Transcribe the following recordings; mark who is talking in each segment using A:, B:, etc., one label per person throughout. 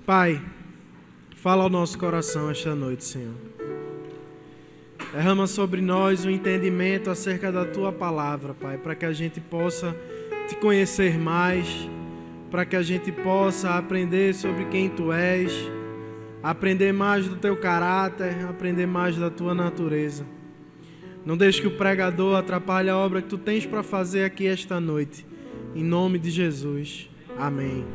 A: Pai, fala ao nosso coração esta noite, Senhor. Derrama sobre nós o entendimento acerca da Tua palavra, Pai, para que a gente possa Te conhecer mais, para que a gente possa aprender sobre quem Tu és, aprender mais do Teu caráter, aprender mais da Tua natureza. Não deixe que o pregador atrapalhe a obra que Tu tens para fazer aqui esta noite. Em nome de Jesus. Amém.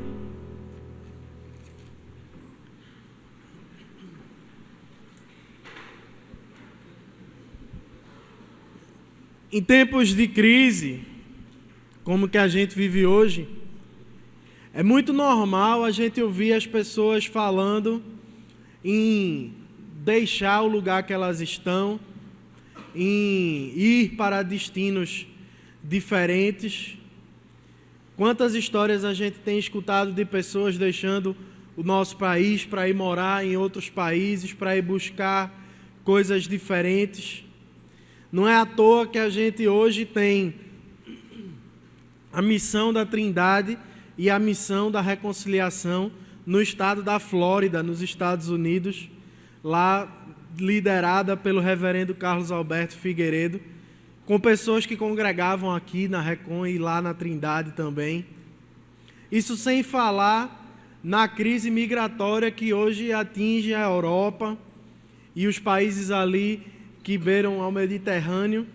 A: Em tempos de crise, como que a gente vive hoje, é muito normal a gente ouvir as pessoas falando em deixar o lugar que elas estão, em ir para destinos diferentes. Quantas histórias a gente tem escutado de pessoas deixando o nosso país para ir morar em outros países, para ir buscar coisas diferentes. Não é à toa que a gente hoje tem a missão da Trindade e a missão da reconciliação no estado da Flórida, nos Estados Unidos, lá liderada pelo reverendo Carlos Alberto Figueiredo, com pessoas que congregavam aqui na Recon e lá na Trindade também. Isso sem falar na crise migratória que hoje atinge a Europa e os países ali que beiram ao Mediterrâneo.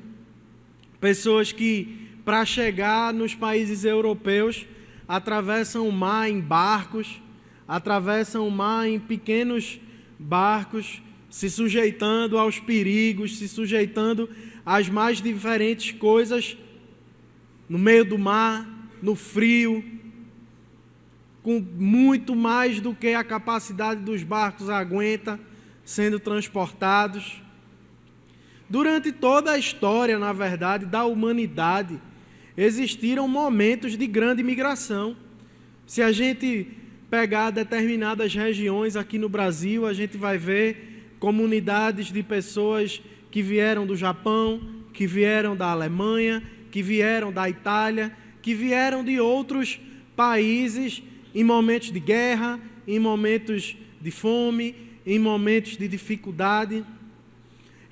A: Pessoas que, para chegar nos países europeus, atravessam o mar em barcos, atravessam o mar em pequenos barcos, se sujeitando aos perigos, se sujeitando às mais diferentes coisas no meio do mar, no frio, com muito mais do que a capacidade dos barcos aguenta, sendo transportados. Durante toda a história, na verdade, da humanidade, existiram momentos de grande migração. Se a gente pegar determinadas regiões aqui no Brasil, a gente vai ver comunidades de pessoas que vieram do Japão, que vieram da Alemanha, que vieram da Itália, que vieram de outros países em momentos de guerra, em momentos de fome, em momentos de dificuldade.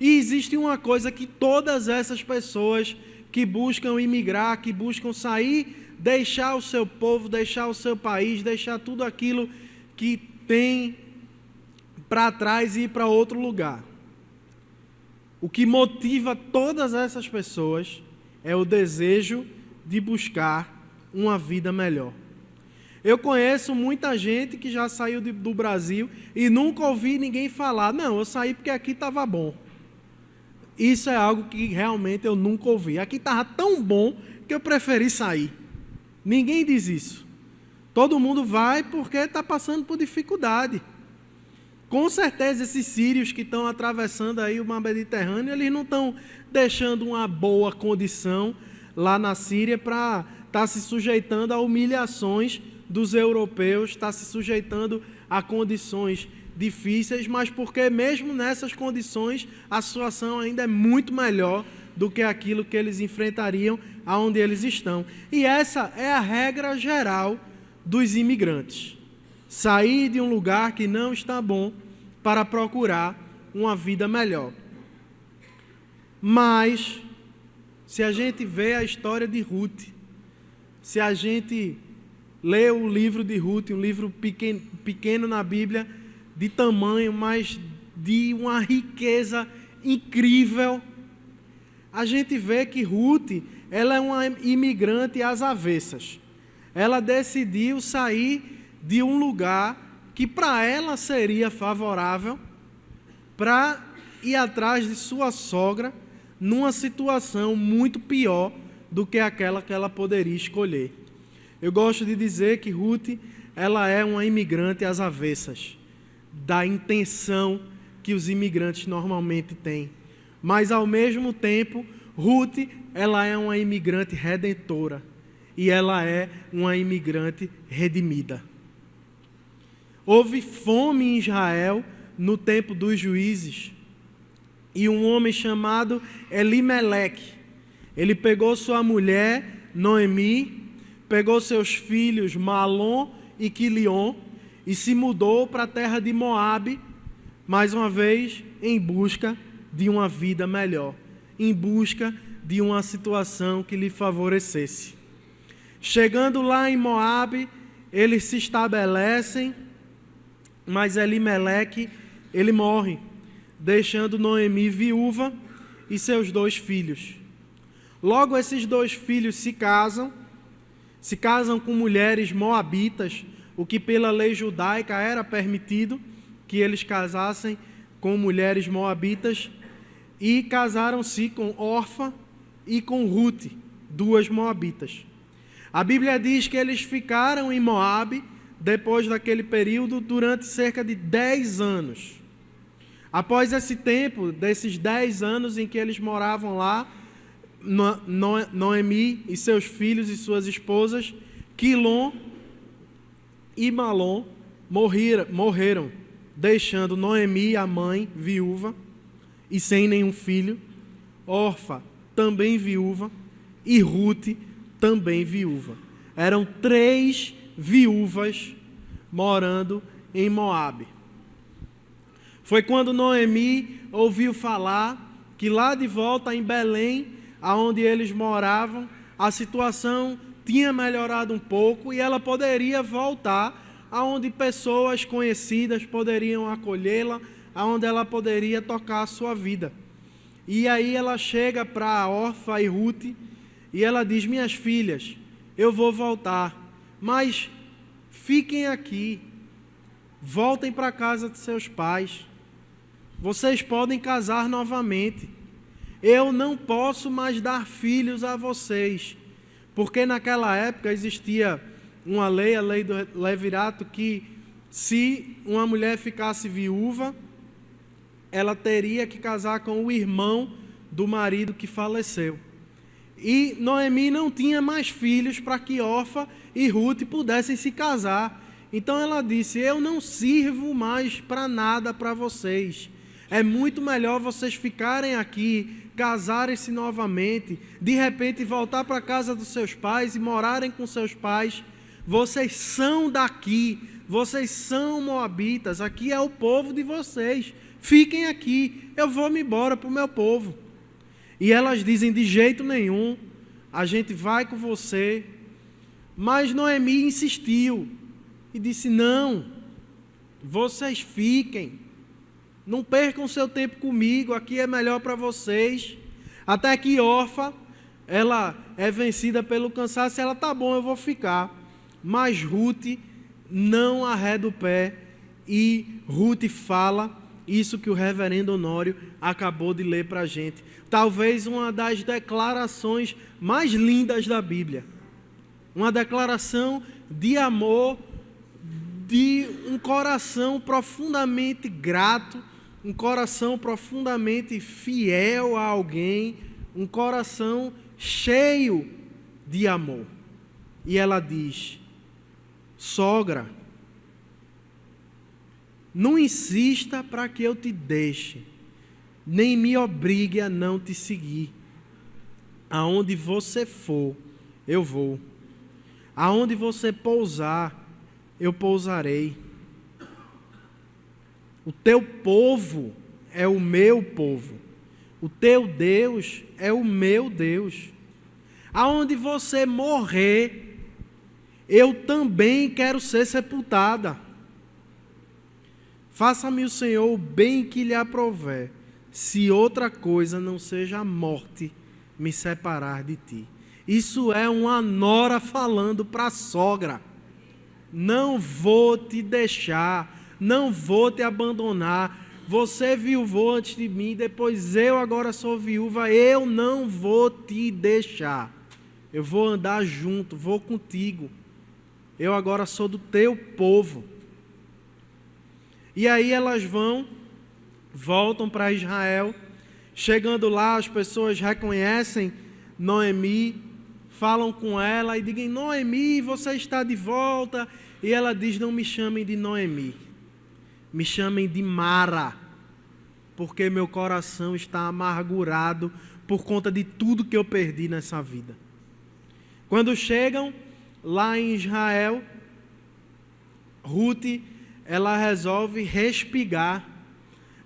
A: E existe uma coisa que todas essas pessoas que buscam imigrar, que buscam sair, deixar o seu povo, deixar o seu país, deixar tudo aquilo que tem para trás e ir para outro lugar. O que motiva todas essas pessoas é o desejo de buscar uma vida melhor. Eu conheço muita gente que já saiu do Brasil e nunca ouvi ninguém falar: não, eu saí porque aqui estava bom. Isso é algo que realmente eu nunca ouvi. Aqui estava tão bom que eu preferi sair. Ninguém diz isso. Todo mundo vai porque está passando por dificuldade. Com certeza esses sírios que estão atravessando aí o mar Mediterrâneo, eles não estão deixando uma boa condição lá na Síria para estar se sujeitando a humilhações dos europeus, estar se sujeitando a condições difíceis, mas porque mesmo nessas condições a situação ainda é muito melhor do que aquilo que eles enfrentariam aonde eles estão. E essa é a regra geral dos imigrantes. Sair de um lugar que não está bom para procurar uma vida melhor. Mas, se a gente vê a história de Ruth, se a gente lê o livro de Ruth, um livro pequeno na Bíblia, de tamanho, mas de uma riqueza incrível, a gente vê que Ruth, ela é uma imigrante às avessas. Ela decidiu sair de um lugar que para ela seria favorável para ir atrás de sua sogra numa situação muito pior do que aquela que ela poderia escolher. Eu gosto de dizer que Ruth, ela é uma imigrante às avessas da intenção que os imigrantes normalmente têm. Mas, ao mesmo tempo, Ruth, ela é uma imigrante redentora e ela é uma imigrante redimida. Houve fome em Israel no tempo dos juízes e um homem chamado Elimeleque, ele pegou sua mulher, Noemi, pegou seus filhos, Malom e Quilion, e se mudou para a terra de Moabe, mais uma vez em busca de uma vida melhor, em busca de uma situação que lhe favorecesse. Chegando lá em Moabe, eles se estabelecem, mas Elimeleque, ele morre, deixando Noemi viúva e seus 2 filhos. Logo esses 2 filhos se casam com mulheres moabitas, o que pela lei judaica era permitido, que eles casassem com mulheres moabitas, e casaram-se com Orfa e com Rute, 2 moabitas. A Bíblia diz que eles ficaram em Moabe, depois daquele período, durante cerca de 10 anos. Após esse tempo, desses 10 anos em que eles moravam lá, Noemi e seus filhos e suas esposas, Quilom e Malom, morreram, deixando Noemi, a mãe, viúva e sem nenhum filho, Orfa, também viúva, e Rute, também viúva. Eram 3 viúvas morando em Moabe. Foi quando Noemi ouviu falar que lá de volta em Belém, aonde eles moravam, a situação tinha melhorado um pouco e ela poderia voltar aonde pessoas conhecidas poderiam acolhê-la, aonde ela poderia tocar a sua vida. E aí ela chega para Orfa e Rute e ela diz: minhas filhas, eu vou voltar, mas fiquem aqui, voltem para a casa de seus pais, vocês podem casar novamente. Eu não posso mais dar filhos a vocês, porque naquela época existia uma lei, a lei do levirato, que se uma mulher ficasse viúva, ela teria que casar com o irmão do marido que faleceu. E Noemi não tinha mais filhos para que Orfa e Rute pudessem se casar. Então ela disse: eu não sirvo mais para nada para vocês. É muito melhor vocês ficarem aqui, casarem-se novamente, de repente voltar para a casa dos seus pais e morarem com seus pais. Vocês são daqui, vocês são moabitas, aqui é o povo de vocês. Fiquem aqui, eu vou me embora para o meu povo. E elas dizem: de jeito nenhum, a gente vai com você. Mas Noemi insistiu e disse: não, vocês fiquem. Não percam seu tempo comigo, aqui é melhor para vocês. Até que Orfa, ela é vencida pelo cansaço, ela: tá bom, eu vou ficar. Mas Rute não arreda o pé, e Rute fala isso que o reverendo Honório acabou de ler para a gente. Talvez uma das declarações mais lindas da Bíblia. Uma declaração de amor, de um coração profundamente grato, um coração profundamente fiel a alguém, um coração cheio de amor. E ela diz: sogra, não insista para que eu te deixe, nem me obrigue a não te seguir. Aonde você for, eu vou. Aonde você pousar, eu pousarei. O teu povo é o meu povo. O teu Deus é o meu Deus. Aonde você morrer, eu também quero ser sepultada. Faça-me o Senhor o bem que lhe aprouver, se outra coisa não seja a morte me separar de ti. Isso é uma nora falando para a sogra. Não vou te deixar, não vou te abandonar. Você viuvou antes de mim, depois eu agora sou viúva, eu não vou te deixar. Eu vou andar junto, vou contigo. Eu agora sou do teu povo. E aí elas voltam para Israel. Chegando lá, as pessoas reconhecem Noemi, falam com ela e dizem: Noemi, você está de volta. E ela diz: não me chamem de Noemi, me chamem de Mara, porque meu coração está amargurado por conta de tudo que eu perdi nessa vida. Quando chegam lá em Israel, Ruth, ela resolve respigar,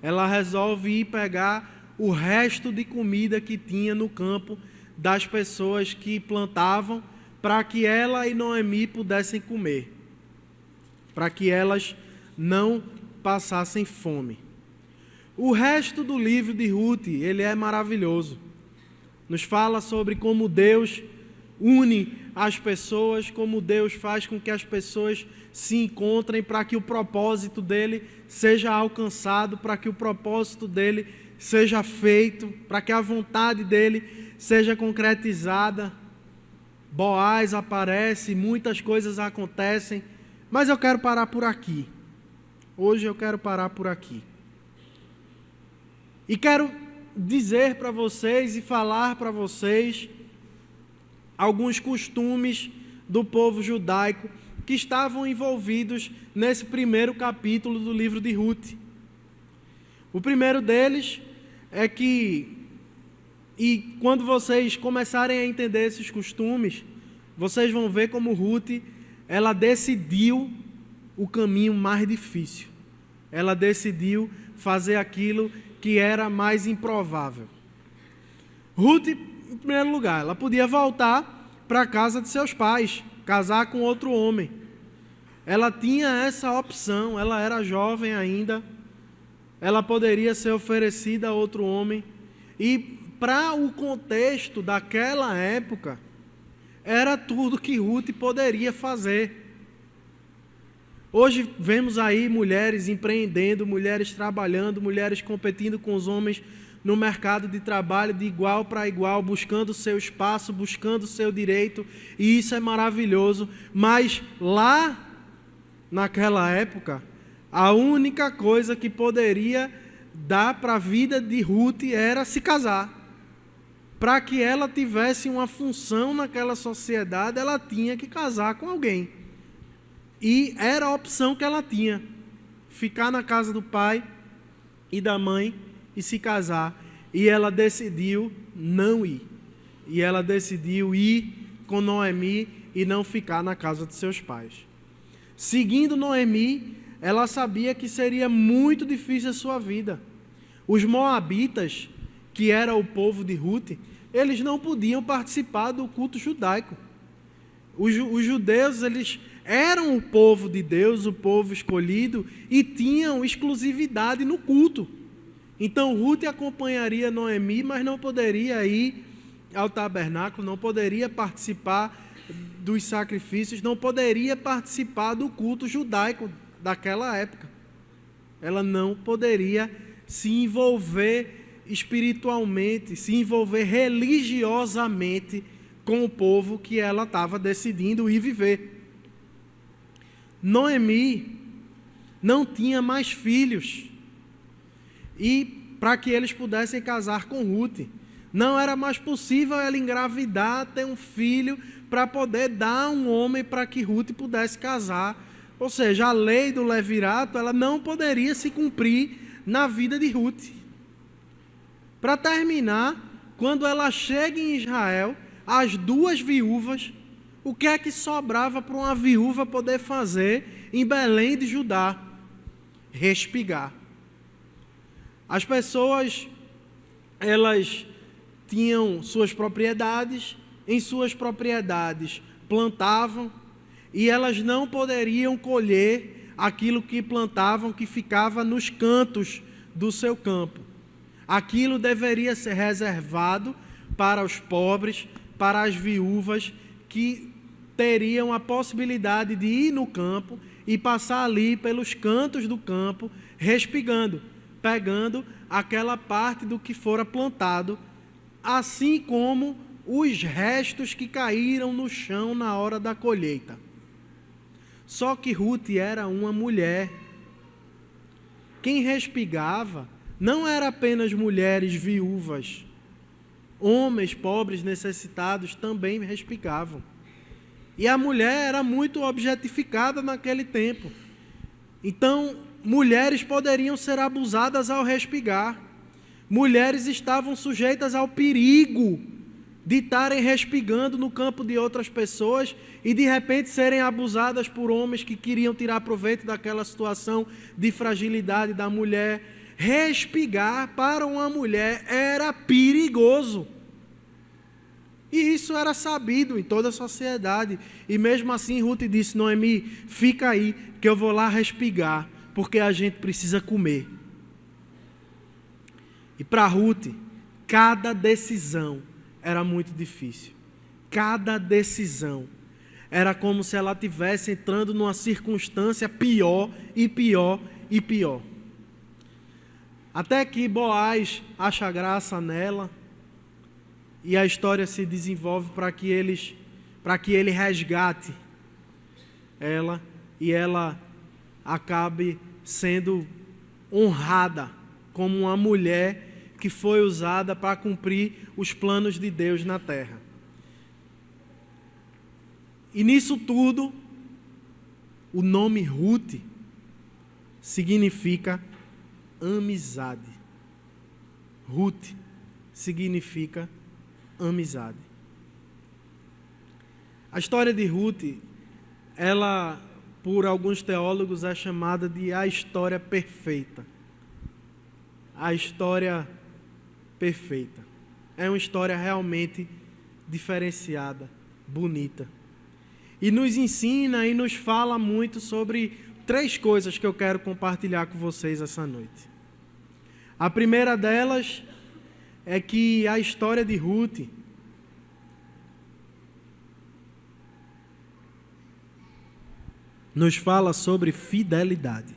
A: ela resolve ir pegar o resto de comida que tinha no campo das pessoas que plantavam, para que ela e Noemi pudessem comer, para que elas não passassem fome. O resto do livro de Ruth, ele é maravilhoso. Nos fala sobre como Deus une as pessoas, como Deus faz com que as pessoas se encontrem para que o propósito dele seja alcançado, para que o propósito dele seja feito, para que a vontade dele seja concretizada. Boaz aparece, muitas coisas acontecem, mas eu quero parar por aqui. Hoje eu quero parar por aqui. E quero dizer para vocês e falar para vocês alguns costumes do povo judaico que estavam envolvidos nesse primeiro capítulo do livro de Ruth. O primeiro deles é que, e quando vocês começarem a entender esses costumes, vocês vão ver como Ruth, ela decidiu o caminho mais difícil. Ela decidiu fazer aquilo que era mais improvável. Ruth, em primeiro lugar, ela podia voltar para a casa de seus pais, casar com outro homem. Ela tinha essa opção, ela era jovem ainda, ela poderia ser oferecida a outro homem. E para o contexto daquela época, era tudo que Ruth poderia fazer. Hoje vemos aí mulheres empreendendo, mulheres trabalhando, mulheres competindo com os homens no mercado de trabalho de igual para igual, buscando o seu espaço, buscando o seu direito, e isso é maravilhoso. Mas lá, naquela época, a única coisa que poderia dar para a vida de Ruth era se casar. Para que ela tivesse uma função naquela sociedade, ela tinha que casar com alguém. E era a opção que ela tinha, ficar na casa do pai e da mãe e se casar. E ela decidiu não ir. E ela decidiu ir com Noemi e não ficar na casa de seus pais. Seguindo Noemi, ela sabia que seria muito difícil a sua vida. Os moabitas, que era o povo de Ruth, eles não podiam participar do culto judaico. Os judeus, eles eram o povo de Deus, o povo escolhido, e tinham exclusividade no culto. Então Ruth acompanharia Noemi, mas não poderia ir ao tabernáculo, não poderia participar dos sacrifícios, não poderia participar do culto judaico daquela época. Ela não poderia se envolver espiritualmente, se envolver religiosamente com o povo que ela estava decidindo ir viver. Noemi não tinha mais filhos, e para que eles pudessem casar com Ruth, não era mais possível ela engravidar, ter um filho, para poder dar um homem para que Ruth pudesse casar. Ou seja, a lei do levirato, ela não poderia se cumprir na vida de Ruth. Para terminar, quando ela chega em Israel, as duas viúvas, o que é que sobrava para uma viúva poder fazer em Belém de Judá? Respigar. As pessoas, elas tinham suas propriedades, em suas propriedades plantavam, e elas não poderiam colher aquilo que plantavam, que ficava nos cantos do seu campo. Aquilo deveria ser reservado para os pobres, para as viúvas que teriam a possibilidade de ir no campo e passar ali pelos cantos do campo, respigando, pegando aquela parte do que fora plantado, assim como os restos que caíram no chão na hora da colheita. Só que Ruth era uma mulher. Quem respigava não era apenas mulheres viúvas. Homens pobres, necessitados, também respigavam. E a mulher era muito objetificada naquele tempo. Então, mulheres poderiam ser abusadas ao respigar. Mulheres estavam sujeitas ao perigo de estarem respingando no campo de outras pessoas e de repente serem abusadas por homens que queriam tirar proveito daquela situação de fragilidade da mulher. Respingar para uma mulher era perigoso. E isso era sabido em toda a sociedade. E mesmo assim Ruth disse: Noemi, fica aí que eu vou lá respingar, porque a gente precisa comer. E para Ruth, cada decisão era muito difícil. Cada decisão era como se ela estivesse entrando numa circunstância pior e pior e pior. Até que Boaz acha graça nela e a história se desenvolve para que ele resgate ela e ela acabe sendo honrada como uma mulher que foi usada para cumprir os planos de Deus na terra. E nisso tudo, o nome Ruth significa amizade. Ruth significa amizade. A história de Ruth, ela, por alguns teólogos, é chamada de a história perfeita. A história perfeita. É uma história realmente diferenciada, bonita. E nos ensina e nos fala muito sobre 3 coisas que eu quero compartilhar com vocês essa noite. A primeira delas é que a história de Ruth nos fala sobre fidelidade.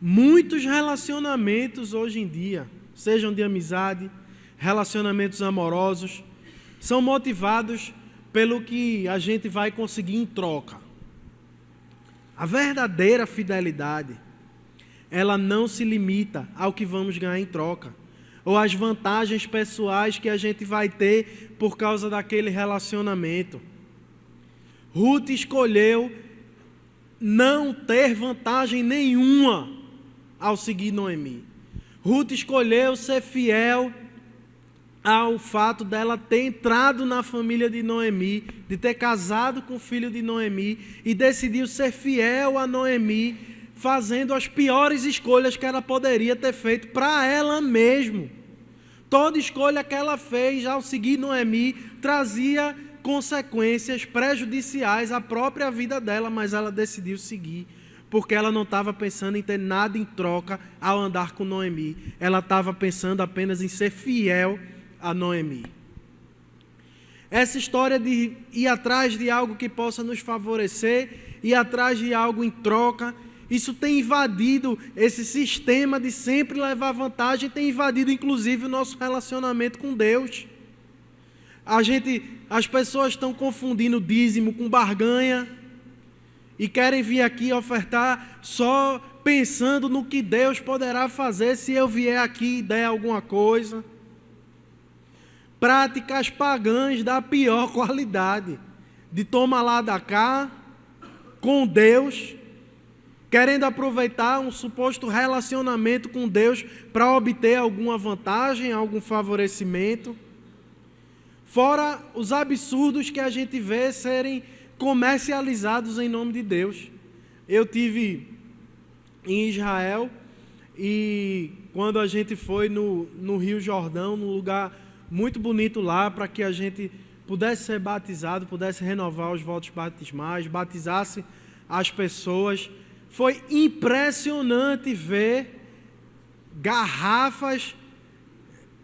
A: Muitos relacionamentos hoje em dia, sejam de amizade, relacionamentos amorosos, são motivados pelo que a gente vai conseguir em troca. A verdadeira fidelidade, ela não se limita ao que vamos ganhar em troca, ou às vantagens pessoais que a gente vai ter por causa daquele relacionamento. Ruth escolheu não ter vantagem nenhuma ao seguir Noemi. Ruth escolheu ser fiel ao fato dela ter entrado na família de Noemi, de ter casado com o filho de Noemi, e decidiu ser fiel a Noemi, fazendo as piores escolhas que ela poderia ter feito para ela mesma. Toda escolha que ela fez ao seguir Noemi trazia consequências prejudiciais à própria vida dela, mas ela decidiu seguir, porque ela não estava pensando em ter nada em troca ao andar com Noemi. Ela estava pensando apenas em ser fiel a Noemi. Essa história de ir atrás de algo que possa nos favorecer, ir atrás de algo em troca, isso tem invadido esse sistema de sempre levar vantagem, tem invadido inclusive o nosso relacionamento com Deus. As pessoas estão confundindo dízimo com barganha e querem vir aqui ofertar só pensando no que Deus poderá fazer se eu vier aqui e der alguma coisa. Práticas pagãs da pior qualidade, de toma lá da cá, com Deus, querendo aproveitar um suposto relacionamento com Deus para obter alguma vantagem, algum favorecimento. Fora os absurdos que a gente vê serem comercializados em nome de Deus. Eu tive em Israel e quando a gente foi no Rio Jordão, num lugar muito bonito lá, para que a gente pudesse ser batizado, pudesse renovar os votos batismais, batizasse as pessoas. Foi impressionante ver garrafas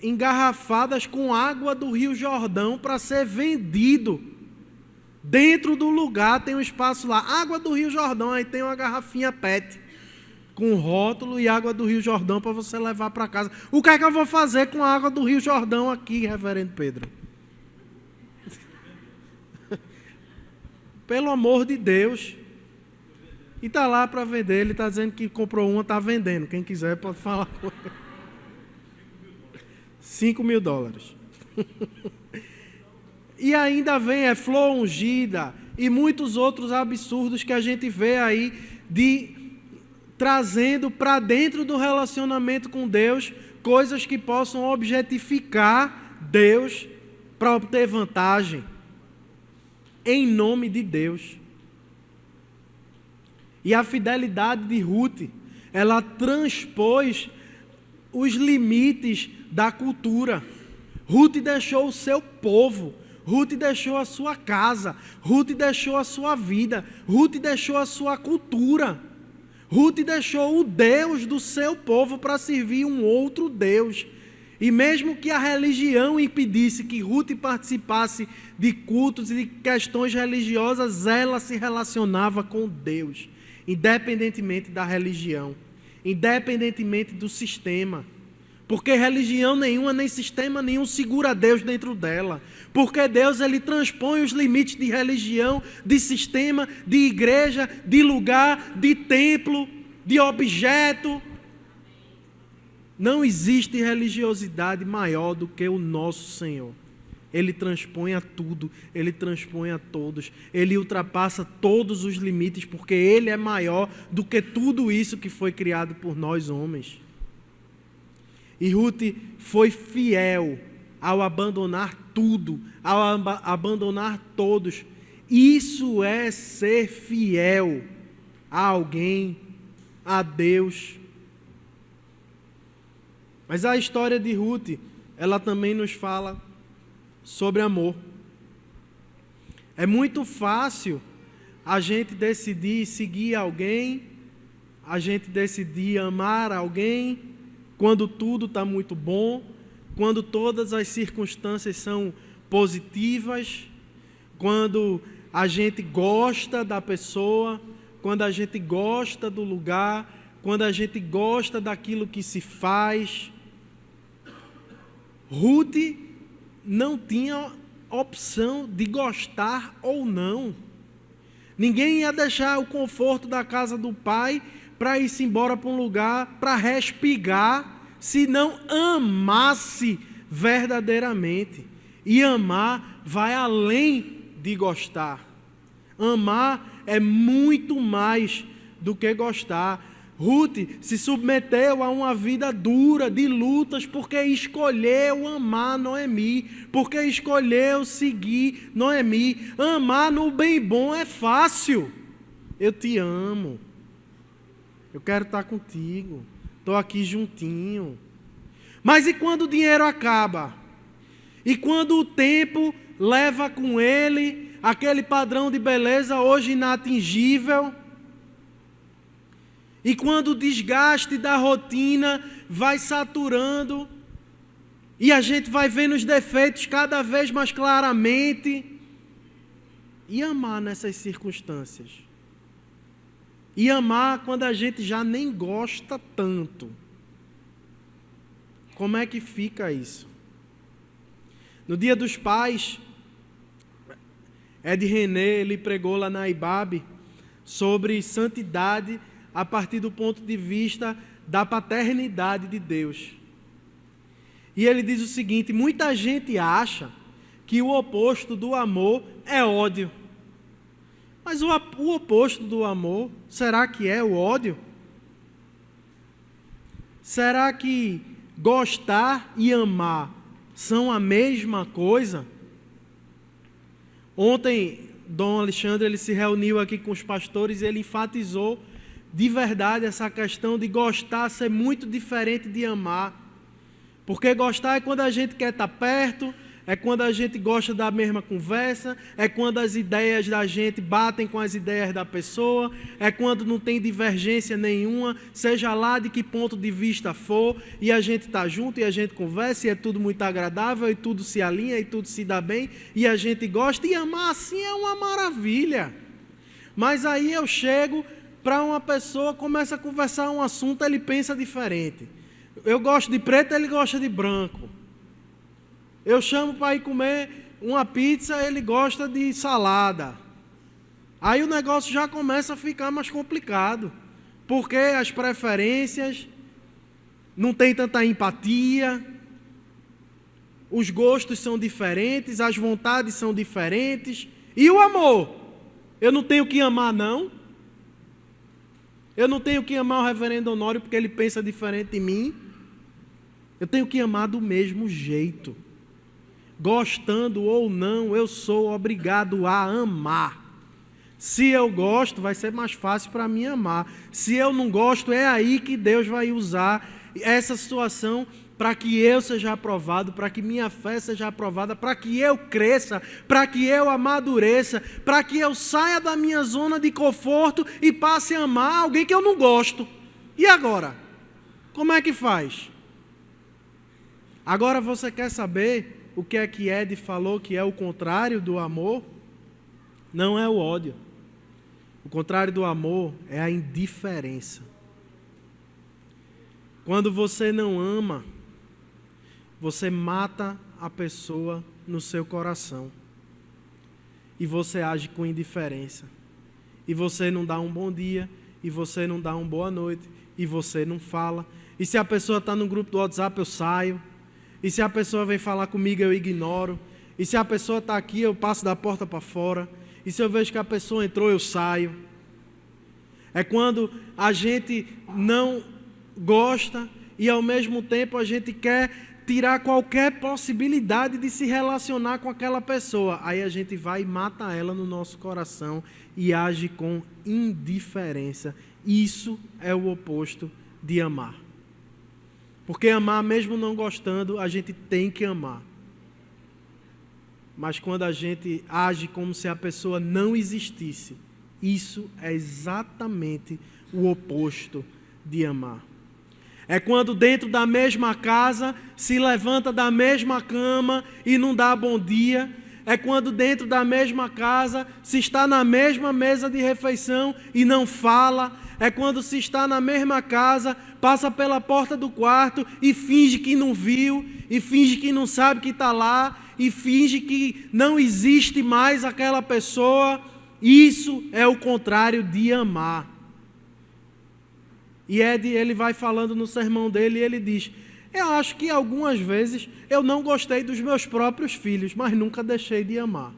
A: engarrafadas com água do Rio Jordão para ser vendido. Dentro do lugar tem um espaço lá, água do Rio Jordão, aí tem uma garrafinha PET com rótulo e água do Rio Jordão para você levar para casa. O que é que eu vou fazer com a água do Rio Jordão aqui, reverendo Pedro? Pelo amor de Deus. E está lá para vender, ele está dizendo que comprou uma, está vendendo. Quem quiser pode falar com ele. $5.000. E ainda vem flor ungida e muitos outros absurdos que a gente vê aí trazendo para dentro do relacionamento com Deus coisas que possam objetificar Deus para obter vantagem, em nome de Deus. E a fidelidade de Ruth, ela transpôs os limites da cultura. Ruth deixou o seu povo, Ruth deixou a sua casa, Ruth deixou a sua vida, Ruth deixou a sua cultura. Ruth deixou o Deus do seu povo para servir um outro Deus. E mesmo que a religião impedisse que Ruth participasse de cultos e de questões religiosas, ela se relacionava com Deus, independentemente da religião, independentemente do sistema. Porque religião nenhuma, nem sistema nenhum segura Deus dentro dela. Porque Deus, ele transpõe os limites de religião, de sistema, de igreja, de lugar, de templo, de objeto. Não existe religiosidade maior do que o nosso Senhor. Ele transpõe a tudo, ele transpõe a todos, ele ultrapassa todos os limites, porque ele é maior do que tudo isso que foi criado por nós homens. E Ruth foi fiel ao abandonar tudo, ao abandonar todos. Isso é ser fiel a alguém, a Deus. Mas a história de Ruth, ela também nos fala sobre amor. É muito fácil a gente decidir seguir alguém, a gente decidir amar alguém, quando tudo está muito bom, quando todas as circunstâncias são positivas, quando a gente gosta da pessoa, quando a gente gosta do lugar, quando a gente gosta daquilo que se faz. Ruth não tinha opção de gostar ou não. Ninguém ia deixar o conforto da casa do pai para ir-se embora para um lugar, para respigar, se não amasse verdadeiramente. E amar vai além de gostar. Amar é muito mais do que gostar. Ruth se submeteu a uma vida dura, de lutas, porque escolheu amar Noemi, porque escolheu seguir Noemi. Amar no bem bom é fácil. Eu te amo. Eu quero estar contigo. Estou aqui juntinho. Mas e quando o dinheiro acaba? E quando o tempo leva com ele aquele padrão de beleza hoje inatingível? E quando o desgaste da rotina vai saturando e a gente vai vendo os defeitos cada vez mais claramente? E amar nessas circunstâncias? E amar quando a gente já nem gosta tanto? Como é que fica isso? No Dia dos Pais, Ed René, ele pregou lá na IBAB sobre santidade a partir do ponto de vista da paternidade de Deus. E ele diz o seguinte: muita gente acha que o oposto do amor é ódio. Mas o oposto do amor, será que é o ódio? Será que gostar e amar são a mesma coisa? Ontem, Dom Alexandre, ele se reuniu aqui com os pastores e ele enfatizou de verdade essa questão de gostar ser muito diferente de amar. Porque gostar é quando a gente quer estar perto, é quando a gente gosta da mesma conversa, é quando as ideias da gente batem com as ideias da pessoa, é quando não tem divergência nenhuma, seja lá de que ponto de vista for, e a gente está junto, e a gente conversa, e é tudo muito agradável, e tudo se alinha, e tudo se dá bem, e a gente gosta, e amar assim é uma maravilha. Mas aí eu chego para uma pessoa, começa a conversar um assunto, ele pensa diferente. Eu gosto de preto, ele gosta de branco. Eu chamo para ir comer uma pizza, ele gosta de salada. Aí o negócio já começa a ficar mais complicado, porque as preferências não tem tanta empatia, os gostos são diferentes, as vontades são diferentes. E o amor? Eu não tenho que amar, não? Eu não tenho que amar o reverendo Honório porque ele pensa diferente de mim? Eu tenho que amar do mesmo jeito. gostando ou não, eu sou obrigado a amar. Se eu gosto, vai ser mais fácil para mim amar. Se eu não gosto, é aí que Deus vai usar essa situação para que eu seja aprovado, para que minha fé seja aprovada, para que eu cresça, para que eu amadureça, para que eu saia da minha zona de conforto e passe a amar alguém que eu não gosto. E agora? Como é que faz? Agora você quer saber o que é que Ed falou que é o contrário do amor? Não é o ódio. O contrário do amor é a indiferença. Quando você não ama, você mata a pessoa no seu coração. E você age com indiferença. E você não dá um bom dia, e você não dá uma boa noite, e você não fala. E se a pessoa está no grupo do WhatsApp, eu saio. E se a pessoa vem falar comigo, eu ignoro. E se a pessoa está aqui, eu passo da porta para fora. E se eu vejo que a pessoa entrou, eu saio. É quando a gente não gosta e ao mesmo tempo a gente quer tirar qualquer possibilidade de se relacionar com aquela pessoa. Aí a gente vai e mata ela no nosso coração e age com indiferença. Isso é o oposto de amar. Porque amar, mesmo não gostando, a gente tem que amar. Mas quando a gente age como se a pessoa não existisse, isso é exatamente o oposto de amar. É quando dentro da mesma casa se levanta da mesma cama e não dá bom dia. É quando dentro da mesma casa se está na mesma mesa de refeição e não fala. É quando se está na mesma casa, passa pela porta do quarto e finge que não viu, e finge que não sabe que está lá, e finge que não existe mais aquela pessoa. Isso é o contrário de amar. E Ed, ele vai falando no sermão dele e ele diz: eu acho que algumas vezes eu não gostei dos meus próprios filhos, mas nunca deixei de amar.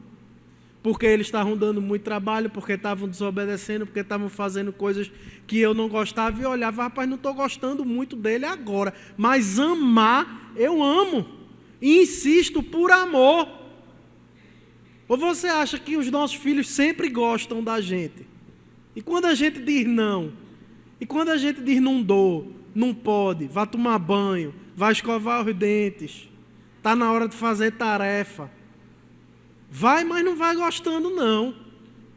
A: Porque eles estavam dando muito trabalho, porque estavam desobedecendo, porque estavam fazendo coisas que eu não gostava e eu olhava, rapaz, não estou gostando muito dele agora. Mas amar, eu amo. E insisto por amor. Ou você acha que os nossos filhos sempre gostam da gente? E quando a gente diz não, e quando a gente diz não dou, não pode, vá tomar banho, vai escovar os dentes, está na hora de fazer tarefa, vai, mas não vai gostando não,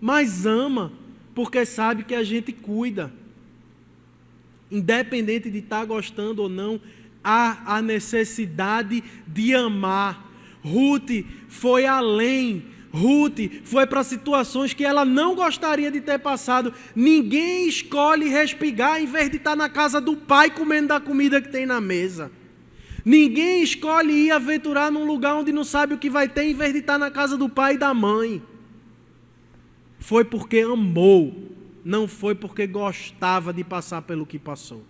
A: mas ama, porque sabe que a gente cuida. Independente de estar gostando ou não, há a necessidade de amar. Ruth foi além. Ruth foi para situações que ela não gostaria de ter passado. Ninguém escolhe respigar em vez de estar na casa do pai comendo da comida que tem na mesa. Ninguém escolhe ir aventurar num lugar onde não sabe o que vai ter em vez de estar na casa do pai e da mãe. Foi porque amou, não foi porque gostava de passar pelo que passou.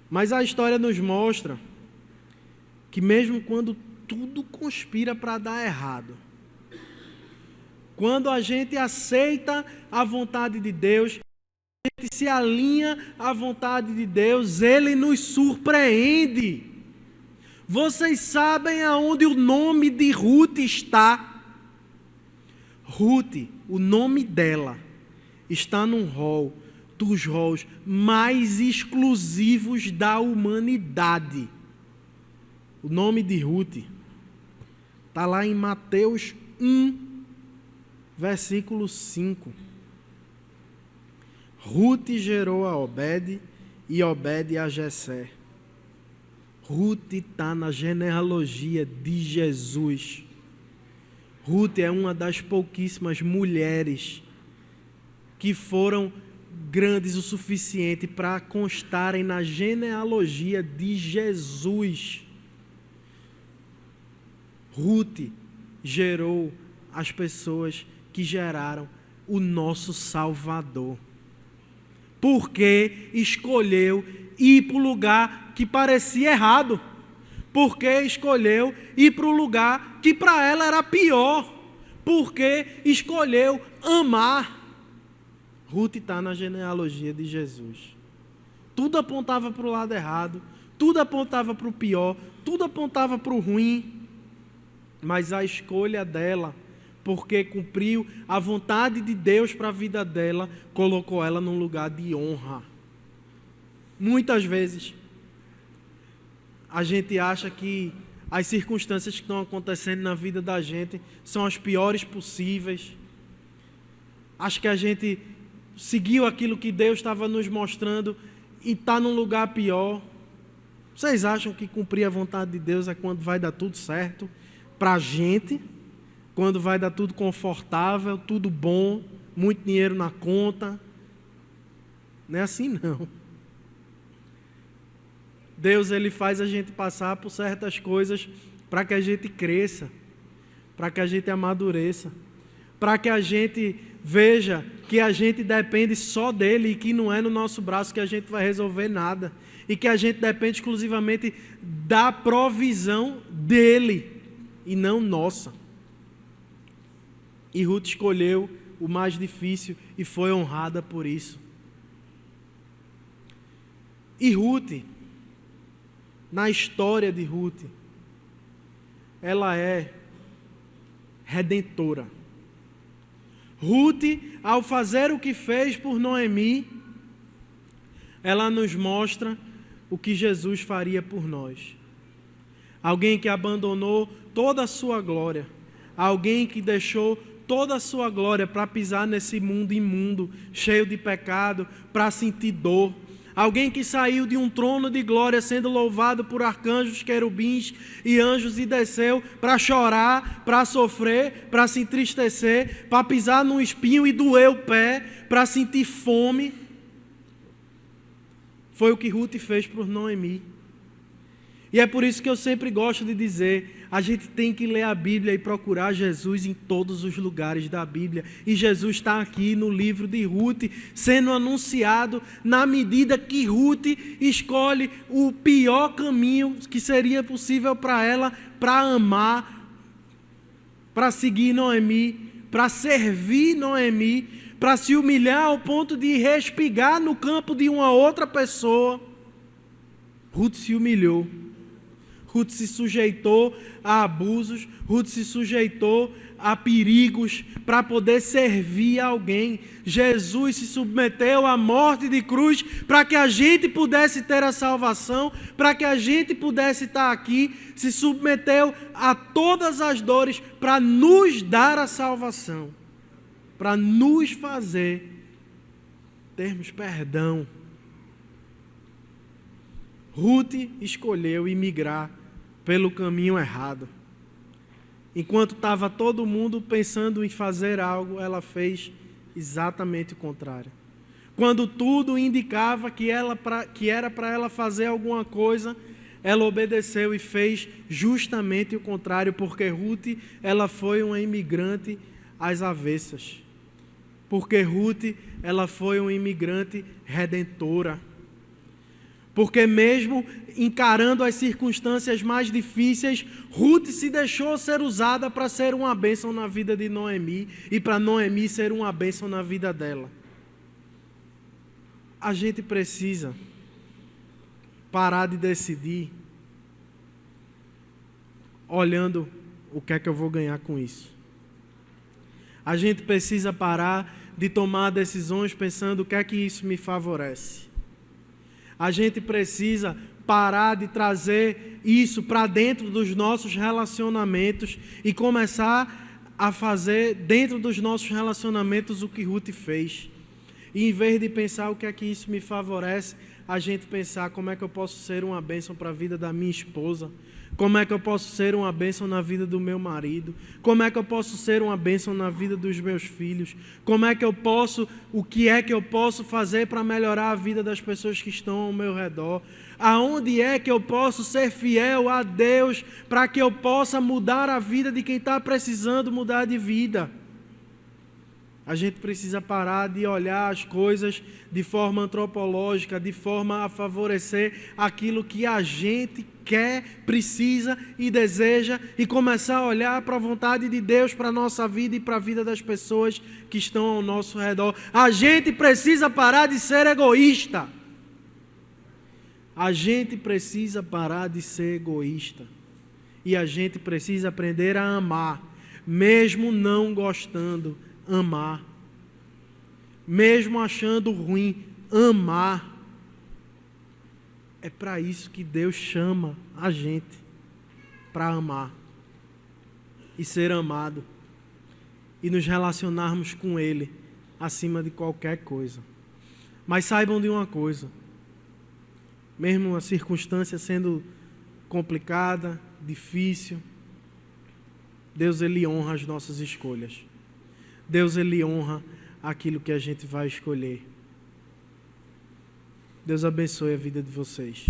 A: Mas a história nos mostra que mesmo quando tudo conspira para dar errado, quando a gente aceita a vontade de Deus, a gente se alinha à vontade de Deus, Ele nos surpreende. Vocês sabem aonde o nome de Ruth está? Ruth, o nome dela, está num rol dos rols mais exclusivos da humanidade. O nome de Ruth está lá em Mateus 1, versículo 5. Ruth gerou a Obed e Obed a Jessé. Ruth está na genealogia de Jesus. Ruth é uma das pouquíssimas mulheres que foram grandes o suficiente para constarem na genealogia de Jesus. Ruth gerou as pessoas que geraram o nosso Salvador. Porque escolheu ir para o lugar que parecia errado. Porque escolheu ir para o lugar que para ela era pior. Porque escolheu amar. Ruth está na genealogia de Jesus. Tudo apontava para o lado errado. Tudo apontava para o pior, tudo apontava para o ruim. Mas a escolha dela, porque cumpriu a vontade de Deus para a vida dela, colocou ela num lugar de honra. Muitas vezes, a gente acha que as circunstâncias que estão acontecendo na vida da gente são as piores possíveis. Acho que a gente seguiu aquilo que Deus estava nos mostrando e está num lugar pior. Vocês acham que cumprir a vontade de Deus é quando vai dar tudo certo para a gente? Quando vai dar tudo confortável, tudo bom, muito dinheiro na conta? Não é assim não. Deus, Ele faz a gente passar por certas coisas para que a gente cresça, para que a gente amadureça, para que a gente veja que a gente depende só dEle e que não é no nosso braço que a gente vai resolver nada, e que a gente depende exclusivamente da provisão dEle e não nossa. E Ruth escolheu o mais difícil e foi honrada por isso. E Ruth, na história de Ruth, ela é redentora. Ruth, ao fazer o que fez por Noemi, ela nos mostra o que Jesus faria por nós. Alguém que abandonou toda a sua glória, alguém que deixou toda a sua glória para pisar nesse mundo imundo, cheio de pecado, para sentir dor. Alguém que saiu de um trono de glória sendo louvado por arcanjos, querubins e anjos e desceu para chorar, para sofrer, para se entristecer, para pisar num espinho e doer o pé, para sentir fome. Foi o que Ruth fez por Noemi. E é por isso que eu sempre gosto de dizer, a gente tem que ler a Bíblia e procurar Jesus em todos os lugares da Bíblia. E Jesus está aqui no livro de Ruth, sendo anunciado na medida que Ruth escolhe o pior caminho que seria possível para ela, para amar, para seguir Noemi, para servir Noemi, para se humilhar ao ponto de respigar no campo de uma outra pessoa. Ruth se humilhou. Ruth se sujeitou a abusos, Ruth se sujeitou a perigos para poder servir alguém. Jesus se submeteu à morte de cruz para que a gente pudesse ter a salvação, para que a gente pudesse estar aqui, se submeteu a todas as dores para nos dar a salvação, para nos fazer termos perdão. Ruth escolheu imigrar pelo caminho errado. Enquanto estava todo mundo pensando em fazer algo, ela fez exatamente o contrário. Quando tudo indicava que era para ela fazer alguma coisa, ela obedeceu e fez justamente o contrário, porque Ruth, ela foi uma imigrante às avessas. Porque Ruth, ela foi uma imigrante redentora. Porque mesmo encarando as circunstâncias mais difíceis, Ruth se deixou ser usada para ser uma bênção na vida de Noemi e para Noemi ser uma bênção na vida dela. A gente precisa parar de decidir olhando o que é que eu vou ganhar com isso. A gente precisa parar de tomar decisões pensando o que é que isso me favorece. A gente precisa parar de trazer isso para dentro dos nossos relacionamentos e começar a fazer dentro dos nossos relacionamentos o que Ruth fez. E em vez de pensar o que é que isso me favorece, a gente pensar como é que eu posso ser uma bênção para a vida da minha esposa, como é que eu posso ser uma bênção na vida do meu marido, como é que eu posso ser uma bênção na vida dos meus filhos, o que é que eu posso fazer para melhorar a vida das pessoas que estão ao meu redor, aonde é que eu posso ser fiel a Deus para que eu possa mudar a vida de quem está precisando mudar de vida. A gente precisa parar de olhar as coisas de forma antropológica, de forma a favorecer aquilo que a gente quer, precisa e deseja e começar a olhar para a vontade de Deus para a nossa vida e para a vida das pessoas que estão ao nosso redor. A gente precisa parar de ser egoísta. A gente precisa parar de ser egoísta. E a gente precisa aprender a amar, mesmo não gostando, amar. Mesmo achando ruim, amar. É para isso que Deus chama a gente, para amar e ser amado e nos relacionarmos com Ele acima de qualquer coisa. Mas saibam de uma coisa, mesmo a circunstância sendo complicada, difícil, Deus Ele honra as nossas escolhas. Deus Ele honra aquilo que a gente vai escolher. Deus abençoe a vida de vocês.